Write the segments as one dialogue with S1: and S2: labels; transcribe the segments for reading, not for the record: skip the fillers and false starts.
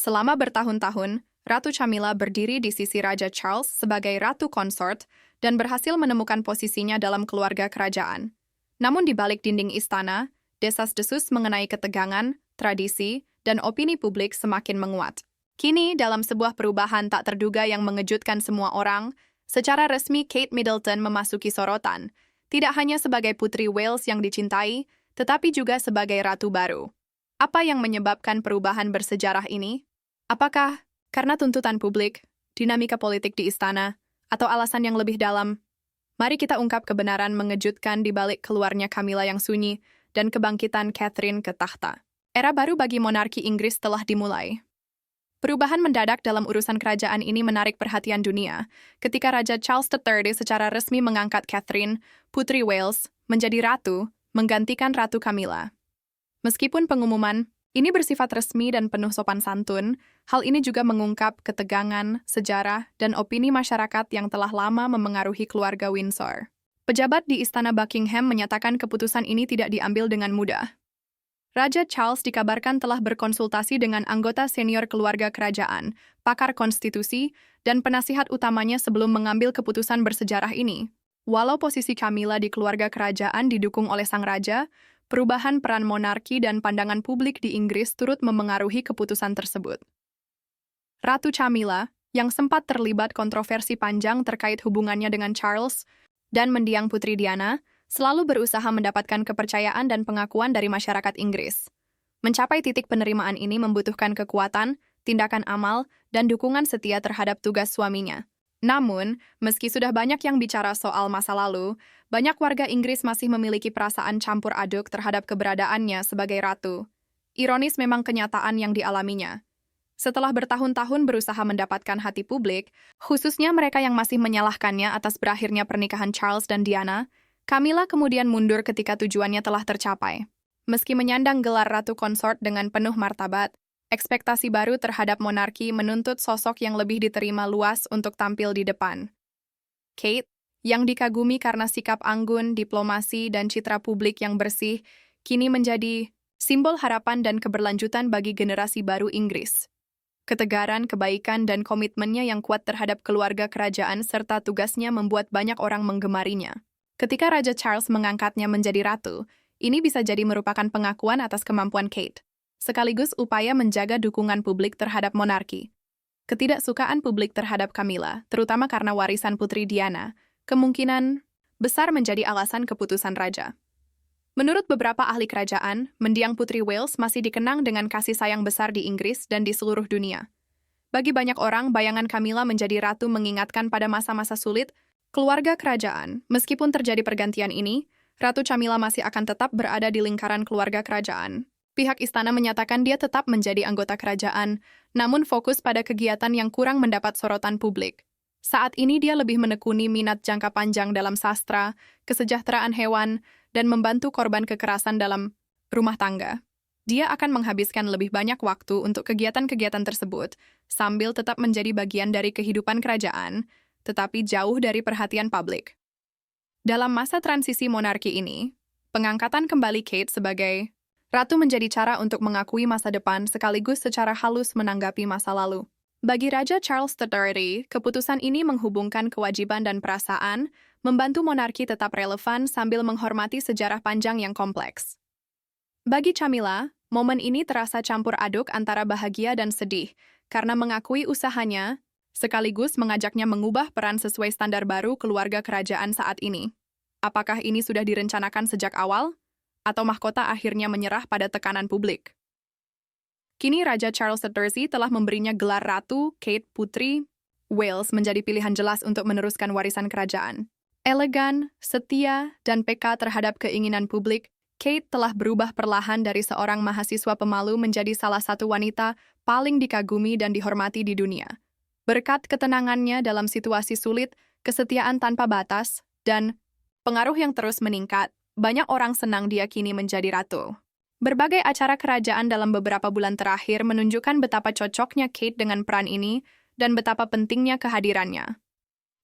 S1: Selama bertahun-tahun, Ratu Camilla berdiri di sisi Raja Charles sebagai ratu konsort dan berhasil menemukan posisinya dalam keluarga kerajaan. Namun di balik dinding istana, desas-desus mengenai ketegangan, tradisi, dan opini publik semakin menguat. Kini, dalam sebuah perubahan tak terduga yang mengejutkan semua orang, secara resmi Kate Middleton memasuki sorotan, tidak hanya sebagai putri Wales yang dicintai, tetapi juga sebagai ratu baru. Apa yang menyebabkan perubahan bersejarah ini? Apakah karena tuntutan publik, dinamika politik di istana, atau alasan yang lebih dalam? Mari kita ungkap kebenaran mengejutkan di balik keluarnya Camilla yang sunyi dan kebangkitan Catherine ke takhta. Era baru bagi monarki Inggris telah dimulai. Perubahan mendadak dalam urusan kerajaan ini menarik perhatian dunia ketika Raja Charles III secara resmi mengangkat Catherine, putri Wales, menjadi ratu, menggantikan Ratu Camilla. Meskipun pengumuman ini bersifat resmi dan penuh sopan santun, hal ini juga mengungkap ketegangan, sejarah, dan opini masyarakat yang telah lama memengaruhi keluarga Windsor. Pejabat di Istana Buckingham menyatakan keputusan ini tidak diambil dengan mudah. Raja Charles dikabarkan telah berkonsultasi dengan anggota senior keluarga kerajaan, pakar konstitusi, dan penasihat utamanya sebelum mengambil keputusan bersejarah ini. Walau posisi Camilla di keluarga kerajaan didukung oleh sang raja, perubahan peran monarki dan pandangan publik di Inggris turut memengaruhi keputusan tersebut. Ratu Camilla, yang sempat terlibat kontroversi panjang terkait hubungannya dengan Charles dan mendiang Putri Diana, selalu berusaha mendapatkan kepercayaan dan pengakuan dari masyarakat Inggris. Mencapai titik penerimaan ini membutuhkan kekuatan, tindakan amal, dan dukungan setia terhadap tugas suaminya. Namun, meski sudah banyak yang bicara soal masa lalu, banyak warga Inggris masih memiliki perasaan campur aduk terhadap keberadaannya sebagai ratu. Ironis memang kenyataan yang dialaminya. Setelah bertahun-tahun berusaha mendapatkan hati publik, khususnya mereka yang masih menyalahkannya atas berakhirnya pernikahan Charles dan Diana, Camilla kemudian mundur ketika tujuannya telah tercapai. Meski menyandang gelar ratu konsort dengan penuh martabat, ekspektasi baru terhadap monarki menuntut sosok yang lebih diterima luas untuk tampil di depan. Kate, yang dikagumi karena sikap anggun, diplomasi, dan citra publik yang bersih, kini menjadi simbol harapan dan keberlanjutan bagi generasi baru Inggris. Ketegaran, kebaikan, dan komitmennya yang kuat terhadap keluarga kerajaan serta tugasnya membuat banyak orang menggemarinya. Ketika Raja Charles mengangkatnya menjadi ratu, ini bisa jadi merupakan pengakuan atas kemampuan Kate, sekaligus upaya menjaga dukungan publik terhadap monarki. Ketidaksukaan publik terhadap Camilla, terutama karena warisan Putri Diana, kemungkinan besar menjadi alasan keputusan raja. Menurut beberapa ahli kerajaan, mendiang Putri Wales masih dikenang dengan kasih sayang besar di Inggris dan di seluruh dunia. Bagi banyak orang, bayangan Camilla menjadi ratu mengingatkan pada masa-masa sulit keluarga kerajaan. Meskipun terjadi pergantian ini, Ratu Camilla masih akan tetap berada di lingkaran keluarga kerajaan. Pihak istana menyatakan dia tetap menjadi anggota kerajaan, namun fokus pada kegiatan yang kurang mendapat sorotan publik. Saat ini dia lebih menekuni minat jangka panjang dalam sastra, kesejahteraan hewan, dan membantu korban kekerasan dalam rumah tangga. Dia akan menghabiskan lebih banyak waktu untuk kegiatan-kegiatan tersebut, sambil tetap menjadi bagian dari kehidupan kerajaan, tetapi jauh dari perhatian publik. Dalam masa transisi monarki ini, pengangkatan kembali Kate sebagai ratu menjadi cara untuk mengakui masa depan sekaligus secara halus menanggapi masa lalu. Bagi Raja Charles III, keputusan ini menghubungkan kewajiban dan perasaan, membantu monarki tetap relevan sambil menghormati sejarah panjang yang kompleks. Bagi Camilla, momen ini terasa campur aduk antara bahagia dan sedih, karena mengakui usahanya, sekaligus mengajaknya mengubah peran sesuai standar baru keluarga kerajaan saat ini. Apakah ini sudah direncanakan sejak awal? Atau mahkota akhirnya menyerah pada tekanan publik? Kini Raja Charles III telah memberinya gelar Ratu Kate Putri Wales menjadi pilihan jelas untuk meneruskan warisan kerajaan. Elegan, setia, dan peka terhadap keinginan publik, Kate telah berubah perlahan dari seorang mahasiswa pemalu menjadi salah satu wanita paling dikagumi dan dihormati di dunia. Berkat ketenangannya dalam situasi sulit, kesetiaan tanpa batas, dan pengaruh yang terus meningkat, banyak orang senang dia kini menjadi ratu. Berbagai acara kerajaan dalam beberapa bulan terakhir menunjukkan betapa cocoknya Kate dengan peran ini dan betapa pentingnya kehadirannya.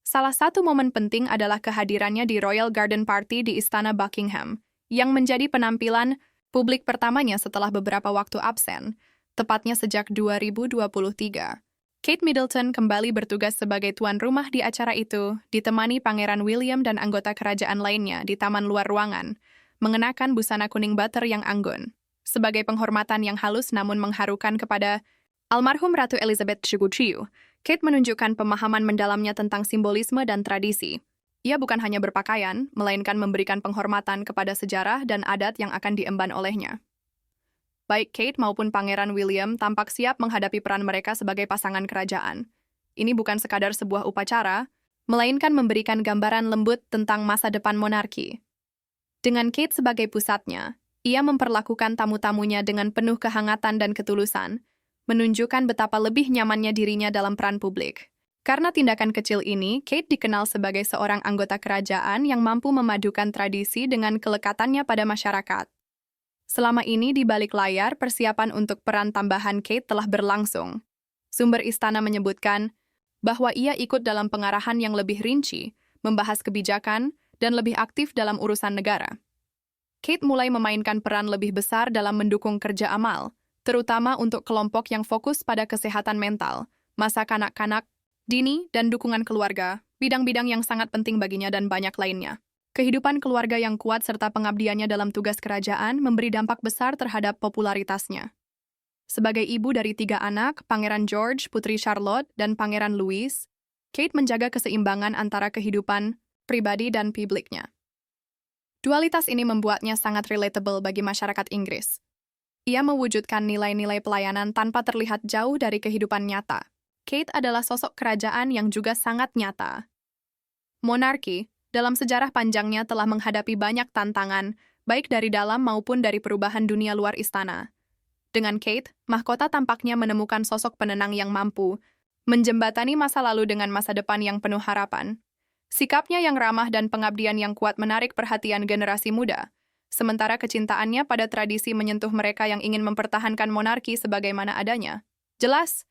S1: Salah satu momen penting adalah kehadirannya di Royal Garden Party di Istana Buckingham, yang menjadi penampilan publik pertamanya setelah beberapa waktu absen. tepatnya sejak 2023. Kate Middleton kembali bertugas sebagai tuan rumah di acara itu, ditemani Pangeran William dan anggota kerajaan lainnya di taman luar ruangan, mengenakan busana kuning butter yang anggun. Sebagai penghormatan yang halus namun mengharukan kepada almarhum Ratu Elizabeth II, Kate menunjukkan pemahaman mendalamnya tentang simbolisme dan tradisi. Ia bukan hanya berpakaian, melainkan memberikan penghormatan kepada sejarah dan adat yang akan diemban olehnya. Baik Kate maupun Pangeran William tampak siap menghadapi peran mereka sebagai pasangan kerajaan. Ini bukan sekadar sebuah upacara, melainkan memberikan gambaran lembut tentang masa depan monarki. Dengan Kate sebagai pusatnya, ia memperlakukan tamu-tamunya dengan penuh kehangatan dan ketulusan, menunjukkan betapa lebih nyamannya dirinya dalam peran publik. Karena tindakan kecil ini, Kate dikenal sebagai seorang anggota kerajaan yang mampu memadukan tradisi dengan kelekatannya pada masyarakat. Selama ini di balik layar, persiapan untuk peran tambahan Kate telah berlangsung. Sumber istana menyebutkan bahwa ia ikut dalam pengarahan yang lebih rinci, membahas kebijakan, dan lebih aktif dalam urusan negara. Kate mulai memainkan peran lebih besar dalam mendukung kerja amal, terutama untuk kelompok yang fokus pada kesehatan mental, masa kanak-kanak, dini, dan dukungan keluarga, bidang-bidang yang sangat penting baginya dan banyak lainnya. Kehidupan keluarga yang kuat serta pengabdiannya dalam tugas kerajaan memberi dampak besar terhadap popularitasnya. Sebagai ibu dari 3 anak, Pangeran George, Putri Charlotte, dan Pangeran Louis, Kate menjaga keseimbangan antara kehidupan pribadi dan publiknya. Dualitas ini membuatnya sangat relatable bagi masyarakat Inggris. Ia mewujudkan nilai-nilai pelayanan tanpa terlihat jauh dari kehidupan nyata. Kate adalah sosok kerajaan yang juga sangat nyata. Monarki, dalam sejarah panjangnya telah menghadapi banyak tantangan, baik dari dalam maupun dari perubahan dunia luar istana. Dengan Kate, mahkota tampaknya menemukan sosok penenang yang mampu menjembatani masa lalu dengan masa depan yang penuh harapan. Sikapnya yang ramah dan pengabdian yang kuat menarik perhatian generasi muda, sementara kecintaannya pada tradisi menyentuh mereka yang ingin mempertahankan monarki sebagaimana adanya. Jelas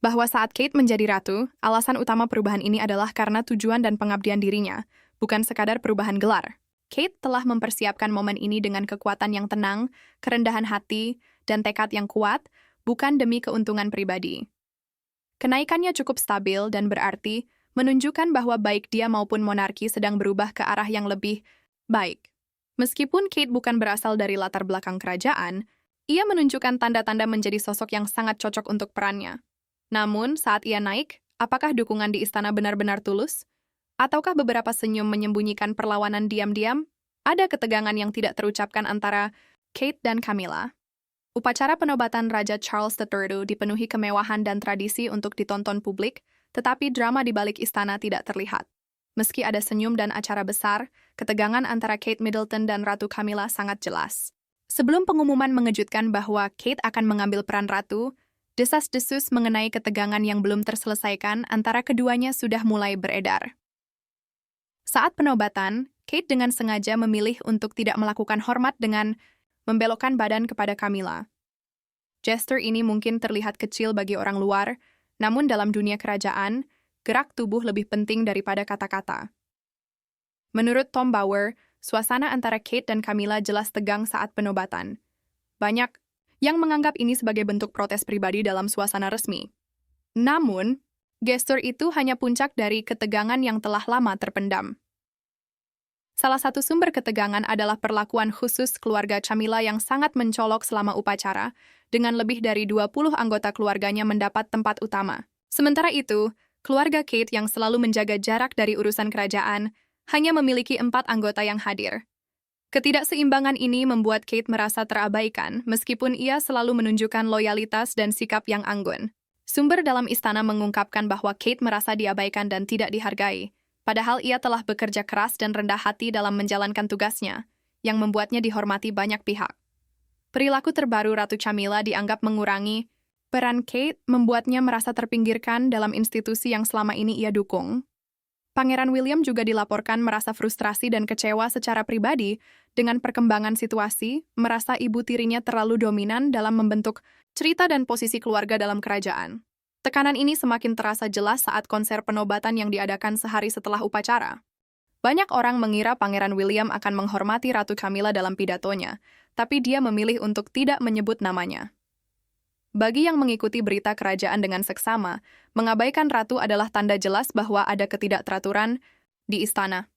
S1: bahwa saat Kate menjadi ratu, alasan utama perubahan ini adalah karena tujuan dan pengabdian dirinya, bukan sekadar perubahan gelar. Kate telah mempersiapkan momen ini dengan kekuatan yang tenang, kerendahan hati, dan tekad yang kuat, bukan demi keuntungan pribadi. Kenaikannya cukup stabil dan berarti menunjukkan bahwa baik dia maupun monarki sedang berubah ke arah yang lebih baik. Meskipun Kate bukan berasal dari latar belakang kerajaan, ia menunjukkan tanda-tanda menjadi sosok yang sangat cocok untuk perannya. Namun, saat ia naik, apakah dukungan di istana benar-benar tulus? Ataukah beberapa senyum menyembunyikan perlawanan diam-diam? Ada ketegangan yang tidak terucapkan antara Kate dan Camilla. Upacara penobatan Raja Charles III dipenuhi kemewahan dan tradisi untuk ditonton publik, tetapi drama di balik istana tidak terlihat. Meski ada senyum dan acara besar, ketegangan antara Kate Middleton dan Ratu Camilla sangat jelas. Sebelum pengumuman mengejutkan bahwa Kate akan mengambil peran ratu, desas-desus mengenai ketegangan yang belum terselesaikan antara keduanya sudah mulai beredar. Saat penobatan, Kate dengan sengaja memilih untuk tidak melakukan hormat dengan membelokkan badan kepada Camilla. Gestur ini mungkin terlihat kecil bagi orang luar, namun dalam dunia kerajaan, gerak tubuh lebih penting daripada kata-kata. Menurut Tom Bower, suasana antara Kate dan Camilla jelas tegang saat penobatan. Banyak yang menganggap ini sebagai bentuk protes pribadi dalam suasana resmi. Namun, gestur itu hanya puncak dari ketegangan yang telah lama terpendam. Salah satu sumber ketegangan adalah perlakuan khusus keluarga Camilla yang sangat mencolok selama upacara, dengan lebih dari 20 anggota keluarganya mendapat tempat utama. Sementara itu, keluarga Kate yang selalu menjaga jarak dari urusan kerajaan, hanya memiliki 4 anggota yang hadir. Ketidakseimbangan ini membuat Kate merasa terabaikan, meskipun ia selalu menunjukkan loyalitas dan sikap yang anggun. Sumber dalam istana mengungkapkan bahwa Kate merasa diabaikan dan tidak dihargai, padahal ia telah bekerja keras dan rendah hati dalam menjalankan tugasnya, yang membuatnya dihormati banyak pihak. Perilaku terbaru Ratu Camilla dianggap mengurangi peran Kate, membuatnya merasa terpinggirkan dalam institusi yang selama ini ia dukung. Pangeran William juga dilaporkan merasa frustrasi dan kecewa secara pribadi dengan perkembangan situasi, merasa ibu tirinya terlalu dominan dalam membentuk cerita dan posisi keluarga dalam kerajaan. Tekanan ini semakin terasa jelas saat konser penobatan yang diadakan sehari setelah upacara. Banyak orang mengira Pangeran William akan menghormati Ratu Camilla dalam pidatonya, tapi dia memilih untuk tidak menyebut namanya. Bagi yang mengikuti berita kerajaan dengan seksama, mengabaikan ratu adalah tanda jelas bahwa ada ketidakteraturan di istana.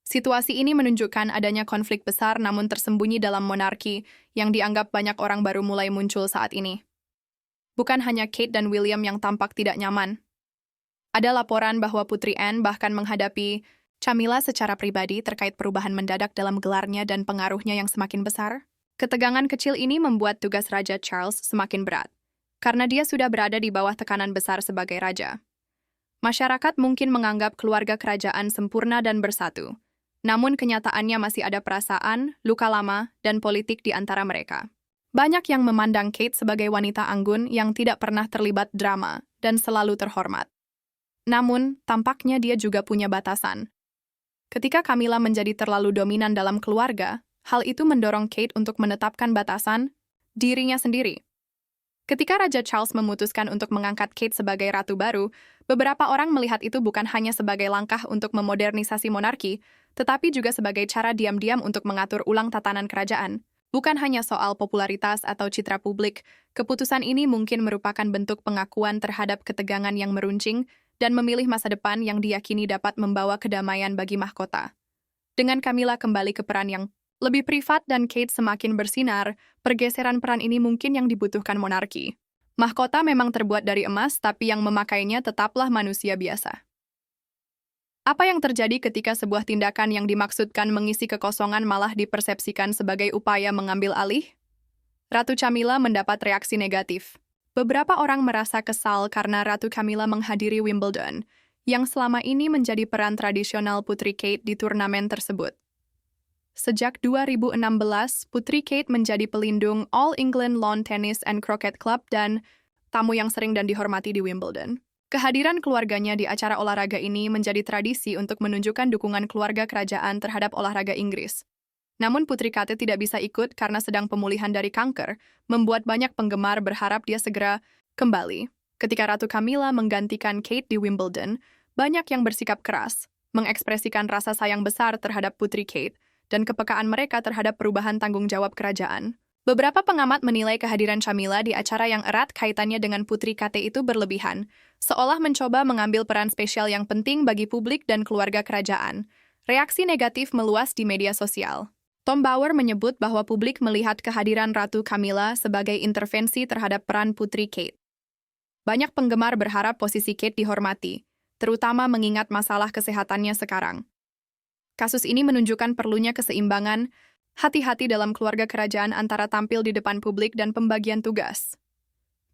S1: Situasi ini menunjukkan adanya konflik besar namun tersembunyi dalam monarki yang dianggap banyak orang baru mulai muncul saat ini. Bukan hanya Kate dan William yang tampak tidak nyaman. Ada laporan bahwa Putri Anne bahkan menghadapi Camilla secara pribadi terkait perubahan mendadak dalam gelarnya dan pengaruhnya yang semakin besar. Ketegangan kecil ini membuat tugas Raja Charles semakin berat, karena dia sudah berada di bawah tekanan besar sebagai raja. Masyarakat mungkin menganggap keluarga kerajaan sempurna dan bersatu, namun kenyataannya masih ada perasaan, luka lama, dan politik di antara mereka. Banyak yang memandang Kate sebagai wanita anggun yang tidak pernah terlibat drama dan selalu terhormat. Namun, tampaknya dia juga punya batasan. Ketika Camilla menjadi terlalu dominan dalam keluarga, hal itu mendorong Kate untuk menetapkan batasan dirinya sendiri. Ketika Raja Charles memutuskan untuk mengangkat Kate sebagai ratu baru, beberapa orang melihat itu bukan hanya sebagai langkah untuk memodernisasi monarki, tetapi juga sebagai cara diam-diam untuk mengatur ulang tatanan kerajaan. Bukan hanya soal popularitas atau citra publik, keputusan ini mungkin merupakan bentuk pengakuan terhadap ketegangan yang meruncing dan memilih masa depan yang diyakini dapat membawa kedamaian bagi mahkota. Dengan Camilla kembali ke peran yang lebih privat dan Kate semakin bersinar, pergeseran peran ini mungkin yang dibutuhkan monarki. Mahkota memang terbuat dari emas, tapi yang memakainya tetaplah manusia biasa. Apa yang terjadi ketika sebuah tindakan yang dimaksudkan mengisi kekosongan malah dipersepsikan sebagai upaya mengambil alih? Ratu Camilla mendapat reaksi negatif. Beberapa orang merasa kesal karena Ratu Camilla menghadiri Wimbledon, yang selama ini menjadi peran tradisional Putri Kate di turnamen tersebut. Sejak 2016, Putri Kate menjadi pelindung All England Lawn Tennis and Croquet Club dan tamu yang sering dan dihormati di Wimbledon. Kehadiran keluarganya di acara olahraga ini menjadi tradisi untuk menunjukkan dukungan keluarga kerajaan terhadap olahraga Inggris. Namun Putri Kate tidak bisa ikut karena sedang pemulihan dari kanker, membuat banyak penggemar berharap dia segera kembali. Ketika Ratu Camilla menggantikan Kate di Wimbledon, banyak yang bersikap keras, mengekspresikan rasa sayang besar terhadap Putri Kate, dan kepekaan mereka terhadap perubahan tanggung jawab kerajaan. Beberapa pengamat menilai kehadiran Camilla di acara yang erat kaitannya dengan Putri Kate itu berlebihan, seolah mencoba mengambil peran spesial yang penting bagi publik dan keluarga kerajaan. Reaksi negatif meluas di media sosial. Tom Bower menyebut bahwa publik melihat kehadiran Ratu Camilla sebagai intervensi terhadap peran Putri Kate. Banyak penggemar berharap posisi Kate dihormati, terutama mengingat masalah kesehatannya sekarang. Kasus ini menunjukkan perlunya keseimbangan, hati-hati dalam keluarga kerajaan antara tampil di depan publik dan pembagian tugas.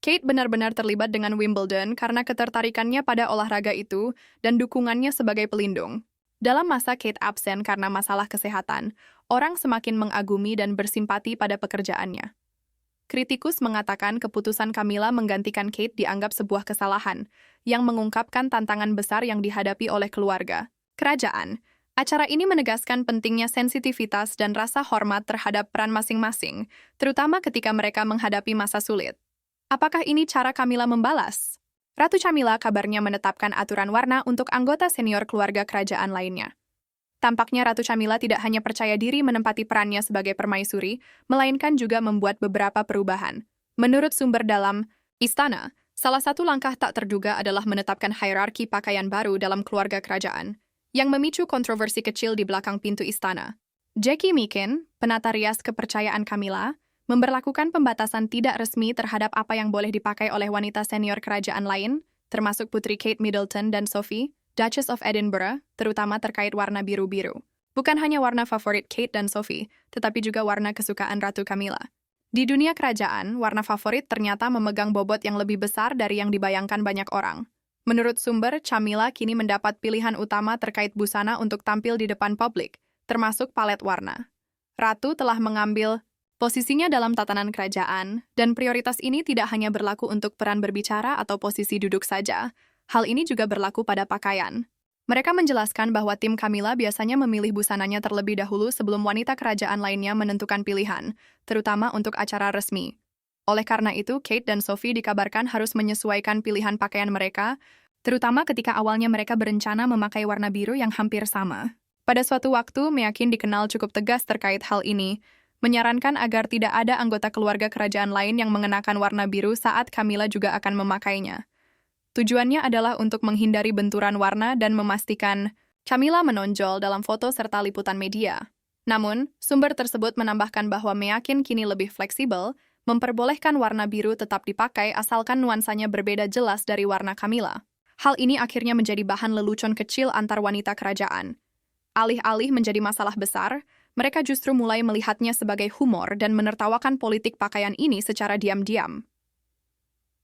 S1: Kate benar-benar terlibat dengan Wimbledon karena ketertarikannya pada olahraga itu dan dukungannya sebagai pelindung. Dalam masa Kate absen karena masalah kesehatan, orang semakin mengagumi dan bersimpati pada pekerjaannya. Kritikus mengatakan keputusan Camilla menggantikan Kate dianggap sebuah kesalahan, yang mengungkapkan tantangan besar yang dihadapi oleh keluarga kerajaan. Acara ini menegaskan pentingnya sensitivitas dan rasa hormat terhadap peran masing-masing, terutama ketika mereka menghadapi masa sulit. Apakah ini cara Camilla membalas? Ratu Camilla kabarnya menetapkan aturan warna untuk anggota senior keluarga kerajaan lainnya. Tampaknya Ratu Camilla tidak hanya percaya diri menempati perannya sebagai permaisuri, melainkan juga membuat beberapa perubahan. Menurut sumber dalam istana, salah satu langkah tak terduga adalah menetapkan hierarki pakaian baru dalam keluarga kerajaan, yang memicu kontroversi kecil di belakang pintu istana. Jackie Meakin, penata rias kepercayaan Camilla, memberlakukan pembatasan tidak resmi terhadap apa yang boleh dipakai oleh wanita senior kerajaan lain, termasuk Putri Kate Middleton dan Sophie, Duchess of Edinburgh, terutama terkait warna biru-biru. Bukan hanya warna favorit Kate dan Sophie, tetapi juga warna kesukaan Ratu Camilla. Di dunia kerajaan, warna favorit ternyata memegang bobot yang lebih besar dari yang dibayangkan banyak orang. Menurut sumber, Camilla kini mendapat pilihan utama terkait busana untuk tampil di depan publik, termasuk palet warna. Ratu telah mengambil posisinya dalam tatanan kerajaan, dan prioritas ini tidak hanya berlaku untuk peran berbicara atau posisi duduk saja. Hal ini juga berlaku pada pakaian. Mereka menjelaskan bahwa tim Camilla biasanya memilih busananya terlebih dahulu sebelum wanita kerajaan lainnya menentukan pilihan, terutama untuk acara resmi. Oleh karena itu, Kate dan Sophie dikabarkan harus menyesuaikan pilihan pakaian mereka, terutama ketika awalnya mereka berencana memakai warna biru yang hampir sama. Pada suatu waktu, Meakin dikenal cukup tegas terkait hal ini, menyarankan agar tidak ada anggota keluarga kerajaan lain yang mengenakan warna biru saat Camilla juga akan memakainya. Tujuannya adalah untuk menghindari benturan warna dan memastikan Camilla menonjol dalam foto serta liputan media. Namun, sumber tersebut menambahkan bahwa meyakin kini lebih fleksibel, memperbolehkan warna biru tetap dipakai asalkan nuansanya berbeda jelas dari warna Camilla. Hal ini akhirnya menjadi bahan lelucon kecil antar wanita kerajaan. Alih-alih menjadi masalah besar, mereka justru mulai melihatnya sebagai humor dan menertawakan politik pakaian ini secara diam-diam.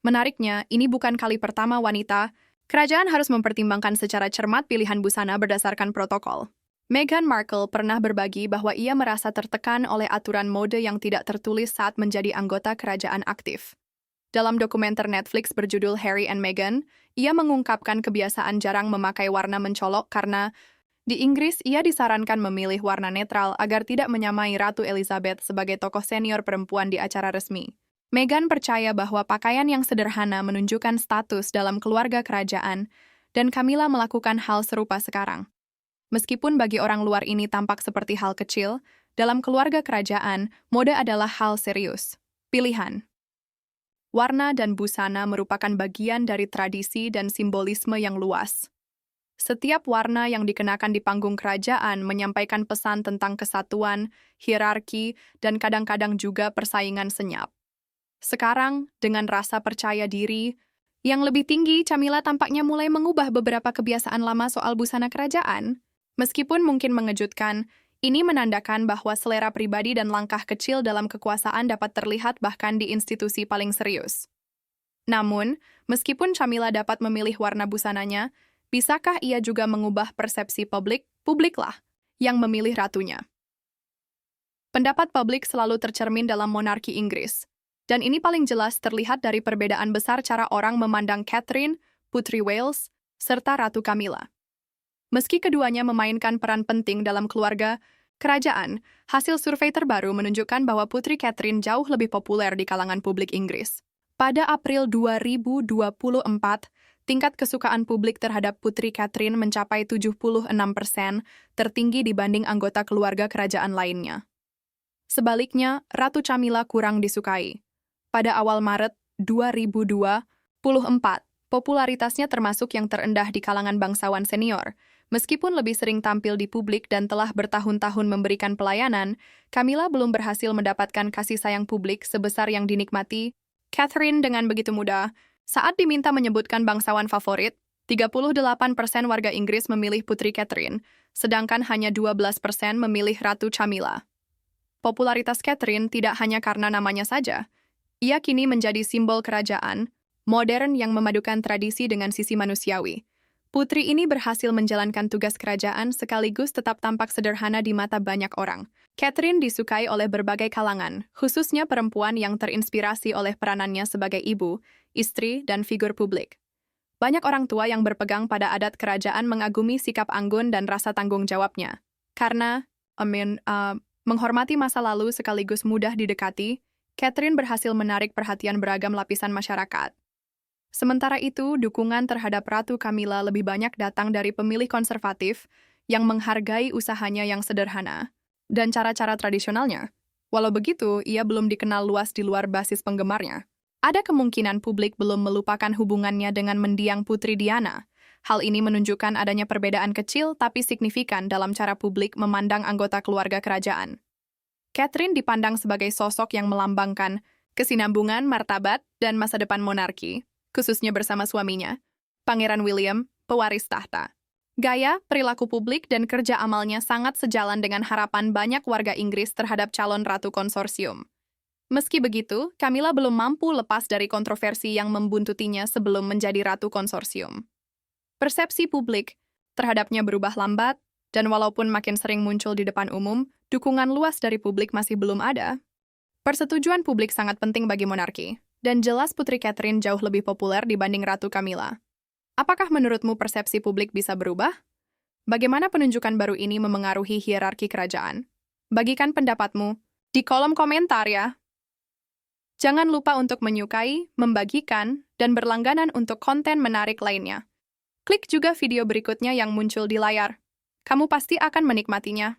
S1: Menariknya, ini bukan kali pertama wanita kerajaan harus mempertimbangkan secara cermat pilihan busana berdasarkan protokol. Meghan Markle pernah berbagi bahwa ia merasa tertekan oleh aturan mode yang tidak tertulis saat menjadi anggota kerajaan aktif. Dalam dokumenter Netflix berjudul Harry and Meghan, ia mengungkapkan kebiasaan jarang memakai warna mencolok karena di Inggris ia disarankan memilih warna netral agar tidak menyamai Ratu Elizabeth sebagai tokoh senior perempuan di acara resmi. Meghan percaya bahwa pakaian yang sederhana menunjukkan status dalam keluarga kerajaan, dan Camilla melakukan hal serupa sekarang. Meskipun bagi orang luar ini tampak seperti hal kecil, dalam keluarga kerajaan, mode adalah hal serius. Pilihan. Warna dan busana merupakan bagian dari tradisi dan simbolisme yang luas. Setiap warna yang dikenakan di panggung kerajaan menyampaikan pesan tentang kesatuan, hierarki, dan kadang-kadang juga persaingan senyap. Sekarang, dengan rasa percaya diri yang lebih tinggi, Camilla tampaknya mulai mengubah beberapa kebiasaan lama soal busana kerajaan. Meskipun mungkin mengejutkan, ini menandakan bahwa selera pribadi dan langkah kecil dalam kekuasaan dapat terlihat bahkan di institusi paling serius. Namun, meskipun Camilla dapat memilih warna busananya, bisakah ia juga mengubah persepsi publiklah yang memilih ratunya? Pendapat publik selalu tercermin dalam monarki Inggris, dan ini paling jelas terlihat dari perbedaan besar cara orang memandang Catherine, Putri Wales, serta Ratu Camilla. Meski keduanya memainkan peran penting dalam keluarga kerajaan, hasil survei terbaru menunjukkan bahwa Putri Catherine jauh lebih populer di kalangan publik Inggris. Pada April 2024, tingkat kesukaan publik terhadap Putri Catherine mencapai 76%, tertinggi dibanding anggota keluarga kerajaan lainnya. Sebaliknya, Ratu Camilla kurang disukai. Pada awal Maret 2024, popularitasnya termasuk yang terendah di kalangan bangsawan senior. Meskipun lebih sering tampil di publik dan telah bertahun-tahun memberikan pelayanan, Camilla belum berhasil mendapatkan kasih sayang publik sebesar yang dinikmati Catherine dengan begitu mudah. Saat diminta menyebutkan bangsawan favorit, 38% warga Inggris memilih Putri Catherine, sedangkan hanya 12% memilih Ratu Camilla. Popularitas Catherine tidak hanya karena namanya saja. Ia kini menjadi simbol kerajaan, modern yang memadukan tradisi dengan sisi manusiawi. Putri ini berhasil menjalankan tugas kerajaan sekaligus tetap tampak sederhana di mata banyak orang. Catherine disukai oleh berbagai kalangan, khususnya perempuan yang terinspirasi oleh peranannya sebagai ibu, istri, dan figur publik. Banyak orang tua yang berpegang pada adat kerajaan mengagumi sikap anggun dan rasa tanggung jawabnya. Karena, menghormati masa lalu sekaligus mudah didekati, Catherine berhasil menarik perhatian beragam lapisan masyarakat. Sementara itu, dukungan terhadap Ratu Camilla lebih banyak datang dari pemilih konservatif yang menghargai usahanya yang sederhana dan cara-cara tradisionalnya. Walau begitu, ia belum dikenal luas di luar basis penggemarnya. Ada kemungkinan publik belum melupakan hubungannya dengan mendiang Putri Diana. Hal ini menunjukkan adanya perbedaan kecil tapi signifikan dalam cara publik memandang anggota keluarga kerajaan. Catherine dipandang sebagai sosok yang melambangkan kesinambungan, martabat, dan masa depan monarki, khususnya bersama suaminya, Pangeran William, pewaris tahta. Gaya, perilaku publik, dan kerja amalnya sangat sejalan dengan harapan banyak warga Inggris terhadap calon ratu konsorsium. Meski begitu, Camilla belum mampu lepas dari kontroversi yang membuntutinya sebelum menjadi ratu konsorsium. Persepsi publik terhadapnya berubah lambat, dan walaupun makin sering muncul di depan umum, dukungan luas dari publik masih belum ada. Persetujuan publik sangat penting bagi monarki, dan jelas Putri Catherine jauh lebih populer dibanding Ratu Camilla. Apakah menurutmu persepsi publik bisa berubah? Bagaimana penunjukan baru ini memengaruhi hierarki kerajaan? Bagikan pendapatmu di kolom komentar ya. Jangan lupa untuk menyukai, membagikan, dan berlangganan untuk konten menarik lainnya. Klik juga video berikutnya yang muncul di layar. Kamu pasti akan menikmatinya.